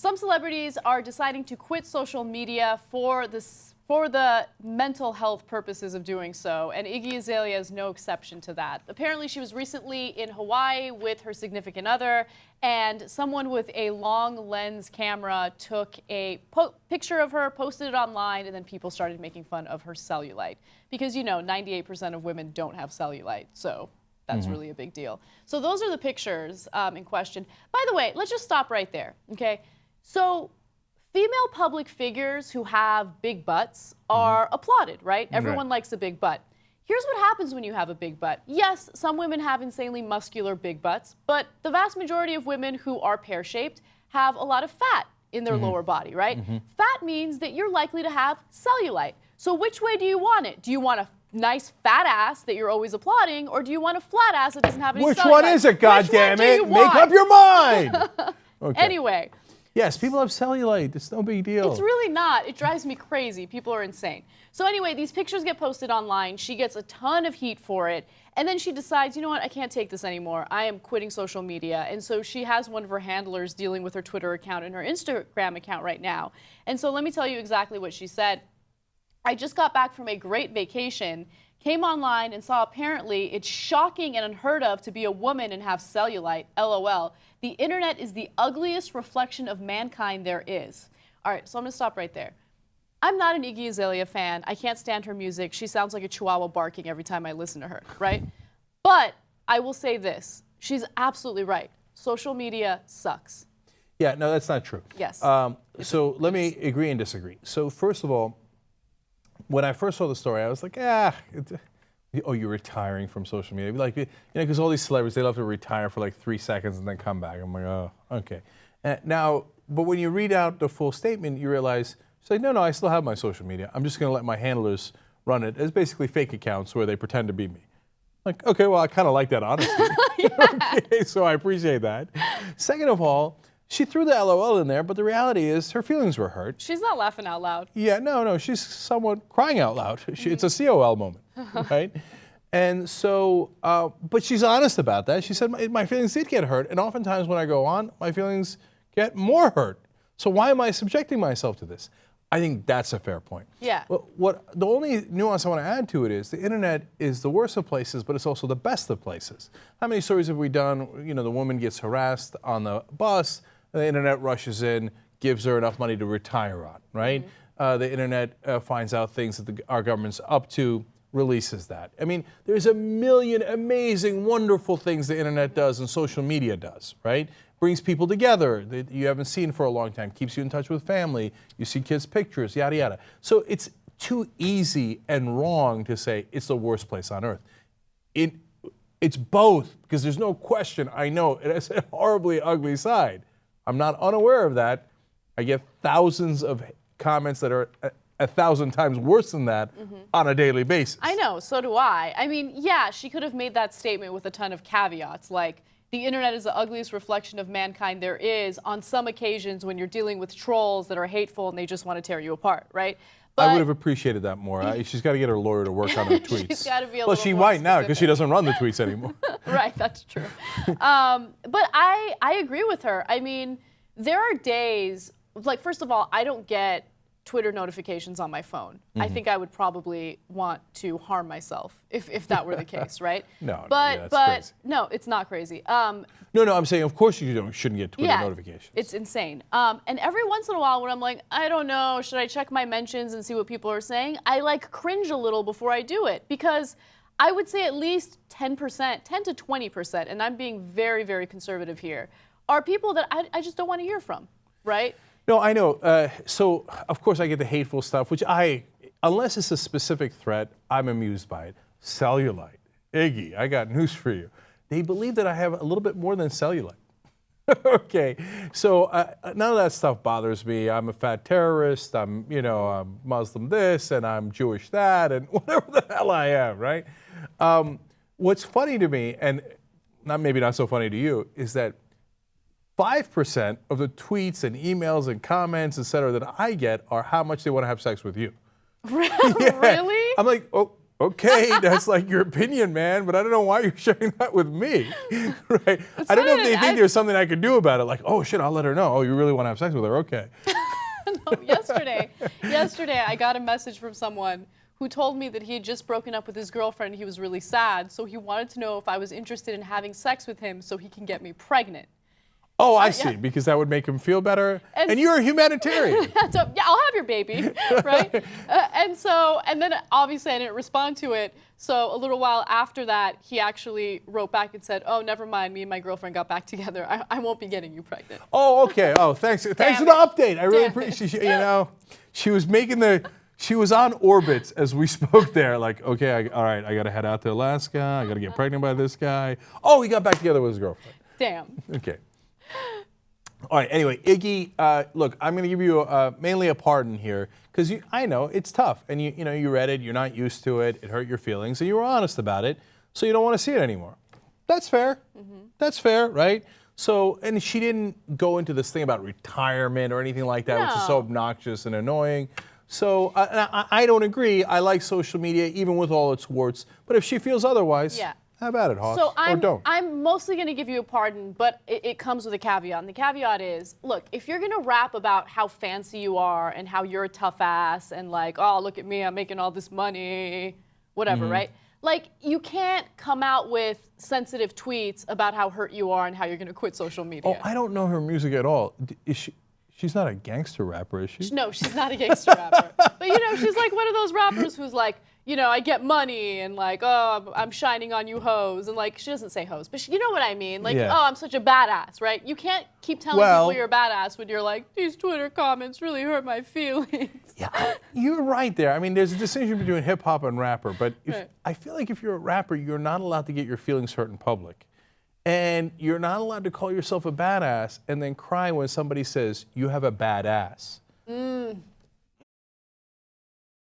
Some celebrities are deciding to quit social media for the mental health purposes of doing so, and Iggy Azalea is no exception to that. Apparently, she was recently in Hawaii with her significant other, and someone with a long lens camera took a picture of her, posted it online, and then people started making fun of her cellulite. Because, you know, 98% of women don't have cellulite, so that's really a big deal. So those are the pictures in question. By the way, let's just stop right there, okay? So female public figures who have big butts are applauded, right? Everyone likes a big butt. Here's what happens when you have a big butt. Yes, some women have insanely muscular big butts, but the vast majority of women who are pear-shaped have a lot of fat in their lower body, right? Fat means that you're likely to have cellulite. So which way do you want it? Do you want a nice fat ass that you're always applauding, or do you want a flat ass that doesn't have any cellulite? Which one is it, goddammit? Make up your mind! Okay. Anyway. Yes, people have cellulite. It's no big deal. It's really not. It drives me crazy. People are insane. So anyway, these pictures get posted online. She gets a ton of heat for it. And then she decides, you know what, I can't take this anymore. I am quitting social media. And so she has one of her handlers dealing with her Twitter account and her Instagram account right now. And so let me tell you exactly what she said. I just got back from a great vacation, came online and saw apparently it's shocking and unheard of to be a woman and have cellulite, LOL. The internet is the ugliest reflection of mankind there is. All right, so I'm gonna stop right there. I'm not an Iggy Azalea fan. I can't stand her music. She sounds like a chihuahua barking every time I listen to her, right? But I will say this, she's absolutely right. Social media sucks. Yeah, no, that's not true. Yes. So let me agree and disagree. So first of all, when I first saw the story, I was like, oh, you're retiring from social media. Like, you know, because all these celebrities, they love to retire for like 3 seconds and then come back. I'm like, oh, okay. Now, but when you read out the full statement, you realize, she's like, no, I still have my social media. I'm just going to let my handlers run it as basically fake accounts where they pretend to be me. Like, okay, well, I kind of like that honesty. Okay, so I appreciate that. Second of all, she threw the LOL in there, but the reality is her feelings were hurt. She's not laughing out loud. Yeah, no, she's somewhat crying out loud. It's a COL moment, right? And so, but she's honest about that. She said, my feelings did get hurt, and oftentimes when I go on, my feelings get more hurt. So why am I subjecting myself to this? I think that's a fair point. Yeah. The only nuance I want to add to it is the internet is the worst of places, but it's also the best of places. How many stories have we done? You know, the woman gets harassed on the bus, the internet rushes in, gives her enough money to retire on, right? The internet finds out things that our government's up to, releases that. I mean, there's a million amazing, wonderful things the internet does and social media does, right? Brings people together that you haven't seen for a long time, keeps you in touch with family, you see kids' pictures, yada, yada. So it's too easy and wrong to say it's the worst place on earth. It's both, because there's no question, I know, it has a horribly ugly side. I'm not unaware of that. I get thousands of comments that are 1,000 times worse than that on a daily basis. I know, so do I. I mean, yeah, she could have made that statement with a ton of caveats, like, the internet is the ugliest reflection of mankind there is on some occasions when you're dealing with trolls that are hateful and they just want to tear you apart, right? But I would have appreciated that more. She's got to get her lawyer to work on her tweets. She's got to be a well, little she more might now specific. because she doesn't run the tweets anymore. Right, that's true. But I agree with her. I mean, there are days, like, first of all, I don't get Twitter notifications on my phone. I think I would probably want to harm myself if that were the case, right? No, but crazy. No, it's not crazy. No, I'm saying, of course you shouldn't get Twitter notifications. It's insane. And every once in a while when I'm like, I don't know, should I check my mentions and see what people are saying? I like cringe a little before I do it, because I would say at least 10%, 10 to 20%, and I'm being very, very conservative here, are people that I just don't want to hear from, right? No, I know. So, of course, I get the hateful stuff, which unless it's a specific threat, I'm amused by it. Cellulite. Iggy, I got news for you. They believe that I have a little bit more than cellulite. Okay, so none of that stuff bothers me. I'm a fat terrorist, I'm Muslim this, and I'm Jewish that, and whatever the hell I am, right? What's funny to me, and maybe not so funny to you, is that 5% of the tweets and emails and comments, et cetera, that I get are how much they want to have sex with you. Really? I'm like, oh, okay, that's like your opinion, man, but I don't know why you're sharing that with me, right? I don't know if they think there's something I could do about it. Like, oh shit, I'll let her know. Oh, you really want to have sex with her? Okay. No, yesterday I got a message from someone who told me that he had just broken up with his girlfriend. He was really sad, so he wanted to know if I was interested in having sex with him so he can get me pregnant. Oh, I see, because that would make him feel better. And you're a humanitarian. So, yeah, I'll have your baby, right? And then obviously I didn't respond to it. So a little while after that, he actually wrote back and said, oh, never mind, me and my girlfriend got back together. I won't be getting you pregnant. Oh, okay. Oh, thanks for the update. I really appreciate, you know, she was on orbit as we spoke there. Like, okay, all right, I got to head out to Alaska. I got to get pregnant by this guy. Oh, he got back together with his girlfriend. Damn. Okay. All right. Anyway, Iggy, look, I'm going to give you mainly a pardon here because I know it's tough, and you read it, you're not used to it, it hurt your feelings, and you were honest about it, so you don't want to see it anymore. That's fair. That's fair, right? So, and she didn't go into this thing about retirement or anything like that, which is so obnoxious and annoying. So I don't agree. I like social media, even with all its warts. But if she feels otherwise. How about it, Hawk? So or don't. I'm mostly going to give you a pardon, but it comes with a caveat. And the caveat is, look, if you're going to rap about how fancy you are and how you're a tough ass and like, oh, look at me, I'm making all this money, whatever, right? Like, you can't come out with sensitive tweets about how hurt you are and how you're going to quit social media. Oh, I don't know her music at all. Is she? She's not a gangster rapper, is she? No, she's not a gangster rapper. But, she's like one of those rappers who's like, I get money and like, oh, I'm shining on you hoes. And like, she doesn't say hoes, but you know what I mean? Like, oh, I'm such a badass, right? You can't keep telling people you're a badass when you're like, these Twitter comments really hurt my feelings. Yeah, you're right there. I mean, there's a distinction between hip hop and rapper, but I feel like if you're a rapper, you're not allowed to get your feelings hurt in public. And you're not allowed to call yourself a badass and then cry when somebody says you have a bad ass.